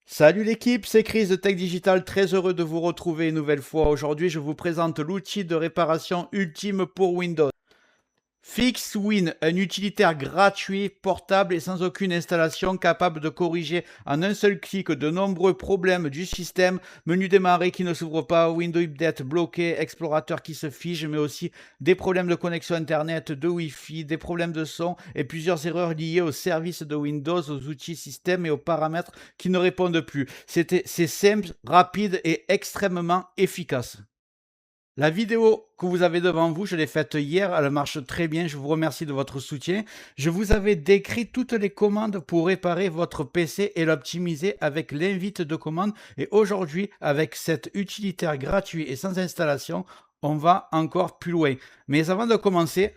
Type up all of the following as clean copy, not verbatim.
Salut l'équipe, c'est Chris de Tech Digital, très heureux de vous retrouver une nouvelle fois. Aujourd'hui, je vous présente l'outil de réparation ultime pour Windows. FixWin, un utilitaire gratuit, portable et sans aucune installation, capable de corriger en un seul clic de nombreux problèmes du système, menu démarrer qui ne s'ouvre pas, Windows Update bloqué, explorateur qui se fige, mais aussi des problèmes de connexion internet, de Wi-Fi, des problèmes de son et plusieurs erreurs liées aux services de Windows, aux outils système et aux paramètres qui ne répondent plus. C'est simple, rapide et extrêmement efficace. La vidéo que vous avez devant vous, je l'ai faite hier, elle marche très bien, je vous remercie de votre soutien. Je vous avais décrit toutes les commandes pour réparer votre PC et l'optimiser avec l'invite de commande. Et aujourd'hui, avec cet utilitaire gratuit et sans installation, on va encore plus loin. Mais avant de commencer,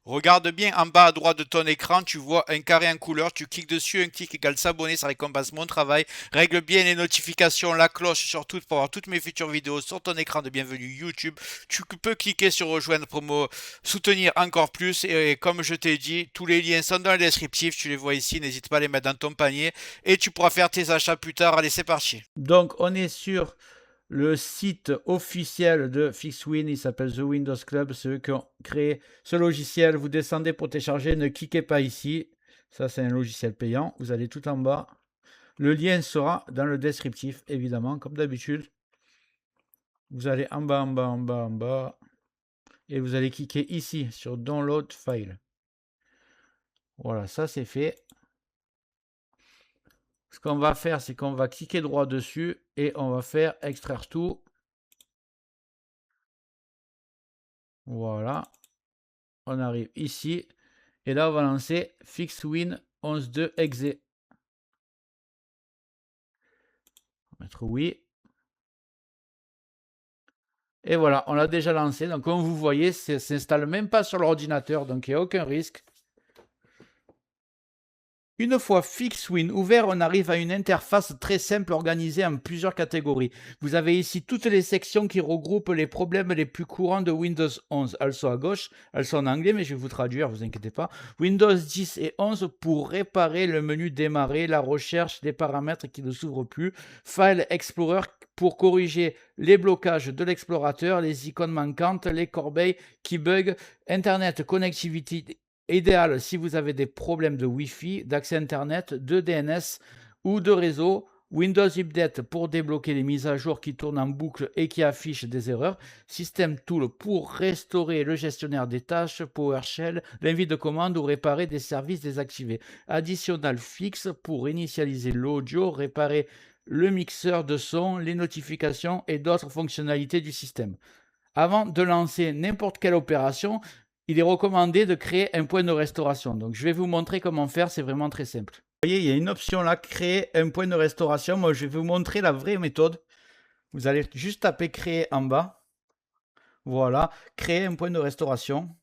regarde bien en bas à droite de ton écran, tu vois un carré en couleur, tu cliques dessus, un clic égale s'abonner, ça récompense mon travail. Règle bien les notifications, la cloche surtout pour avoir toutes mes futures vidéos sur ton écran de bienvenue YouTube. Tu peux cliquer sur rejoindre pour me soutenir encore plus et comme je t'ai dit, tous les liens sont dans le descriptif, tu les vois ici, n'hésite pas à les mettre dans ton panier et tu pourras faire tes achats plus tard. Allez, c'est parti. Donc on est sur le site officiel de FixWin, il s'appelle The Windows Club, c'est eux qui ont créé ce logiciel. Vous descendez pour télécharger, ne cliquez pas ici. Ça, c'est un logiciel payant. Vous allez tout en bas. Le lien sera dans le descriptif, évidemment, comme d'habitude. Vous allez en bas, en bas, en bas, en bas. Et vous allez cliquer ici sur Download File. Voilà, ça c'est fait. Ce qu'on va faire, c'est qu'on va cliquer droit dessus et on va faire extraire tout. Voilà. On arrive ici. Et là, on va lancer FixWin 11.2 exe. On va mettre oui. Et voilà, on l'a déjà lancé. Donc, comme vous voyez, ça ne s'installe même pas sur l'ordinateur. Donc, il n'y a aucun risque. Une fois FixWin ouvert, on arrive à une interface très simple organisée en plusieurs catégories. Vous avez ici toutes les sections qui regroupent les problèmes les plus courants de Windows 11. Elles sont à gauche, elles sont en anglais, mais je vais vous traduire, vous inquiétez pas. Windows 10 et 11 pour réparer le menu démarrer, la recherche des paramètres qui ne s'ouvrent plus. File Explorer pour corriger les blocages de l'explorateur, les icônes manquantes, les corbeilles qui bug, Internet Connectivity idéal si vous avez des problèmes de Wi-Fi, d'accès Internet, de DNS ou de réseau. Windows Update pour débloquer les mises à jour qui tournent en boucle et qui affichent des erreurs. System Tool pour restaurer le gestionnaire des tâches. PowerShell, l'invite de commande ou réparer des services désactivés. Additional Fix pour initialiser l'audio, réparer le mixeur de son, les notifications et d'autres fonctionnalités du système. Avant de lancer n'importe quelle opération, il est recommandé de créer un point de restauration. Donc, je vais vous montrer comment faire, c'est vraiment très simple. Vous voyez, il y a une option là, créer un point de restauration. Moi, je vais vous montrer la vraie méthode. Vous allez juste taper créer en bas. Voilà, créer un point de restauration.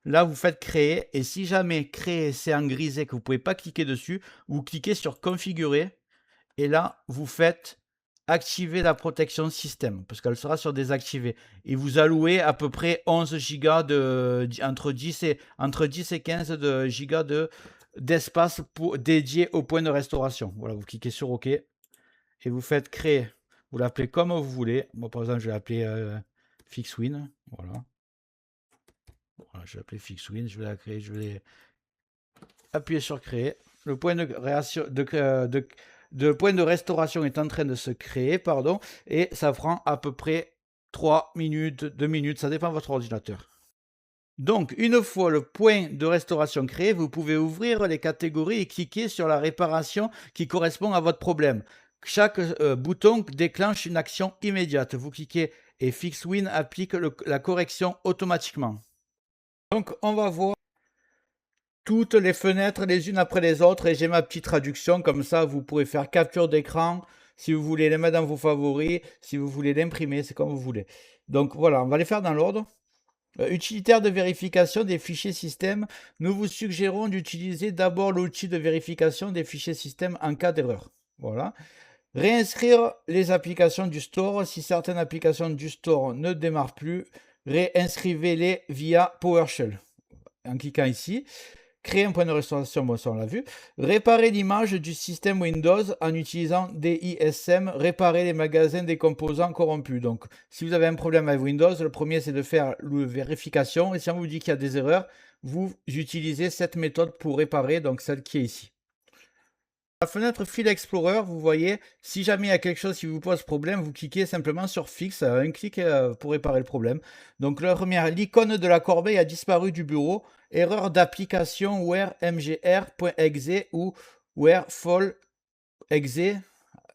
Là, vous faites créer. Et si jamais créer, c'est en grisé, que vous ne pouvez pas cliquer dessus, vous cliquez sur configurer. Et là, vous faites activer la protection système parce qu'elle sera sur désactiver et vous allouez à peu près 11 gigas entre 10 et 15 gigas d'espace dédié au point de restauration. Voilà, vous cliquez sur OK et vous faites créer. Vous l'appelez comme vous voulez. Moi, par exemple, je vais l'appeler FixWin. Voilà. Voilà, je vais l'appeler FixWin. Je vais la créer. Je vais appuyer sur créer. Le point de point de restauration est en train de se créer, pardon, et ça prend à peu près 3 minutes, 2 minutes, ça dépend de votre ordinateur. Donc, une fois le point de restauration créé, vous pouvez ouvrir les catégories et cliquer sur la réparation qui correspond à votre problème. Chaque bouton déclenche une action immédiate. Vous cliquez et FixWin applique la correction automatiquement. Donc, on va voir toutes les fenêtres les unes après les autres et j'ai ma petite traduction, comme ça vous pourrez faire capture d'écran si vous voulez les mettre dans vos favoris, si vous voulez l'imprimer, c'est comme vous voulez. Donc voilà, on va les faire dans l'ordre. Utilitaire de vérification des fichiers système, nous vous suggérons d'utiliser d'abord l'outil de vérification des fichiers système en cas d'erreur. Voilà. Réinscrire les applications du store. Si certaines applications du store ne démarrent plus, réinscrivez-les via PowerShell. En cliquant ici. Créer un point de restauration, bon ça on l'a vu. Réparer l'image du système Windows en utilisant DISM. Réparer les magasins des composants corrompus. Donc si vous avez un problème avec Windows, le premier c'est de faire la vérification. Et si on vous dit qu'il y a des erreurs, vous utilisez cette méthode pour réparer, donc celle qui est ici. La fenêtre File Explorer, vous voyez, si jamais il y a quelque chose qui vous pose problème, vous cliquez simplement sur Fixe, un clic pour réparer le problème. Donc la première, l'icône de la corbeille a disparu du bureau. Erreur d'application where.mgr.exe ou where.fall.exe.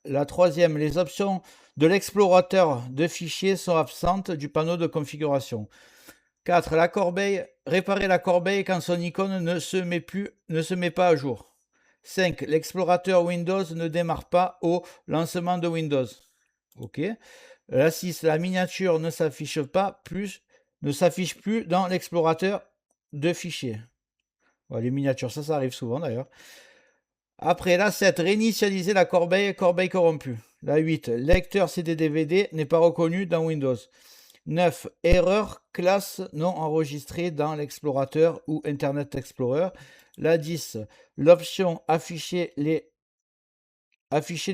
La troisième, les options de l'explorateur de fichiers sont absentes du panneau de configuration. 4. La corbeille, réparer la corbeille quand son icône ne se met pas à jour. 5. L'explorateur Windows ne démarre pas au lancement de Windows. OK. La 6. La miniature ne s'affiche plus dans l'explorateur de fichiers. Voilà, les miniatures, ça arrive souvent d'ailleurs. Après, la 7. Réinitialiser la corbeille corrompue. La 8. Lecteur CD-DVD n'est pas reconnu dans Windows. 9. Erreur classe non enregistrée dans l'explorateur ou Internet Explorer. La 10. L'option afficher les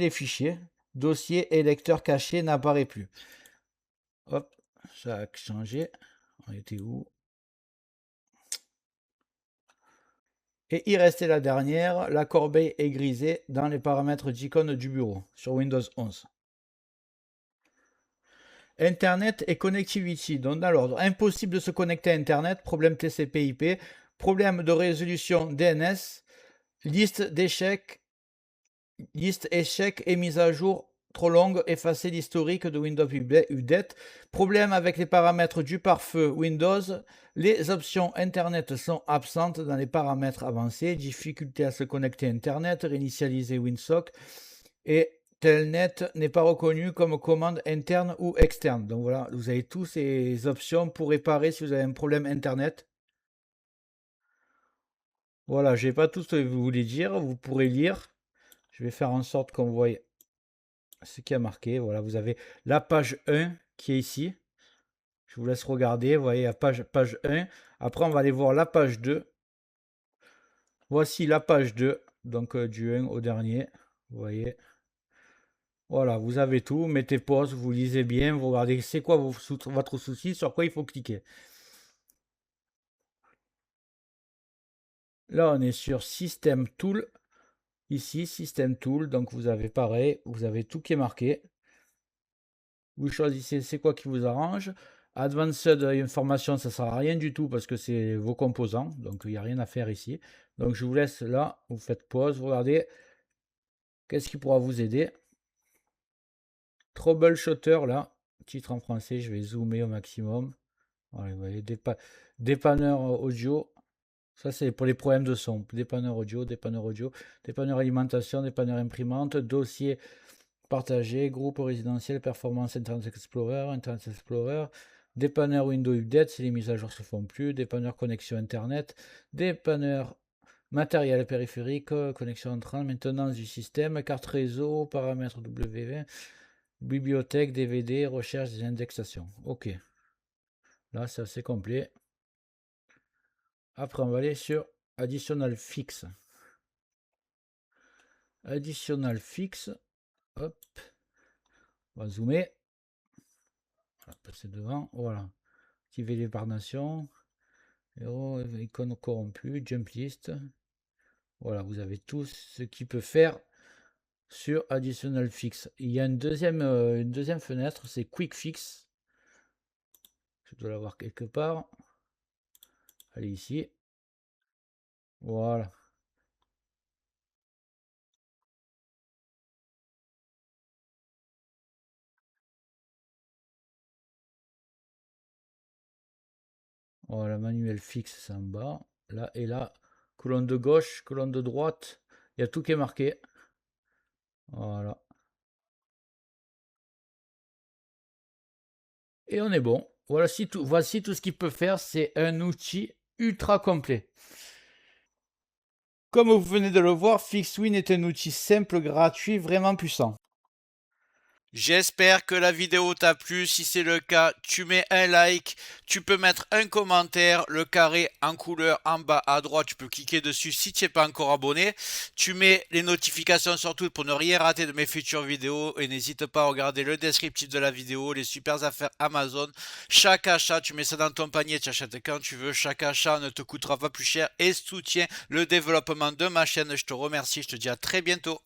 fichiers, dossier et lecteur caché n'apparaît plus. Hop, ça a changé. On était où? Et il restait la dernière, la corbeille est grisée dans les paramètres d'icône du bureau sur Windows 11. Internet et connectivity. Donc dans l'ordre, impossible de se connecter à Internet, problème TCP/IP, problème de résolution DNS, liste échecs et mise à jour trop longue, effacer l'historique de Windows Update, problème avec les paramètres du pare-feu Windows, les options Internet sont absentes dans les paramètres avancés, difficulté à se connecter à Internet, réinitialiser WinSock et Telnet n'est pas reconnu comme commande interne ou externe. Donc voilà, vous avez tous ces options pour réparer si vous avez un problème Internet. Voilà, je n'ai pas tout ce que vous voulez dire, vous pourrez lire. Je vais faire en sorte qu'on voie ce qui a marqué. Voilà, vous avez la page 1 qui est ici. Je vous laisse regarder. Vous voyez la page 1. Après, on va aller voir la page 2. Voici la page 2. Donc du 1 au dernier. Vous voyez. Voilà, vous avez tout. Mettez pause, vous lisez bien. Vous regardez c'est quoi votre souci, sur quoi il faut cliquer. Là, on est sur System Tool. Ici, System Tool. Donc, vous avez pareil. Vous avez tout qui est marqué. Vous choisissez c'est quoi qui vous arrange. Advanced Information, ça ne sert à rien du tout parce que c'est vos composants. Donc, il n'y a rien à faire ici. Donc, je vous laisse là. Vous faites pause. Vous regardez. Qu'est-ce qui pourra vous aider? Troubleshooter, là. Titre en français. Je vais zoomer au maximum. Voilà, vous voyez, dépanneur audio. Ça, c'est pour les problèmes de son. Dépanneur audio, dépanneur alimentation, dépanneur imprimante, dossier partagé, groupe résidentiel, performance Internet Explorer, dépanneur Windows Update, si les mises à jour se font plus, dépanneur connexion Internet, dépanneur matériel périphérique, connexion entrante, maintenance du système, carte réseau, paramètres WV, bibliothèque, DVD, recherche des indexations. OK. Là, c'est assez complet. Après, on va aller sur Additional Fix. Additional Fix. Hop. On va zoomer. On va passer devant. Voilà. Activer les par nation. Icône corrompue. Jump list. Voilà, vous avez tout ce qui peut faire sur Additional Fix. Il y a une deuxième fenêtre, c'est Quick Fix. Je dois l'avoir quelque part. Allez ici. Voilà. Voilà, manuel fixe, c'est en bas. Là et là, colonne de gauche, colonne de droite. Il y a tout qui est marqué. Voilà. Et on est bon. Voici tout ce qu'il peut faire. C'est un outil ultra complet. Comme vous venez de le voir, FixWin est un outil simple, gratuit, vraiment puissant. J'espère que la vidéo t'a plu. Si c'est le cas, tu mets un like, tu peux mettre un commentaire, le carré en couleur en bas à droite, tu peux cliquer dessus si tu n'es pas encore abonné. Tu mets les notifications surtout pour ne rien rater de mes futures vidéos et n'hésite pas à regarder le descriptif de la vidéo, les super affaires Amazon. Chaque achat, tu mets ça dans ton panier, tu achètes quand tu veux. Chaque achat ne te coûtera pas plus cher et soutient le développement de ma chaîne. Je te remercie, je te dis à très bientôt.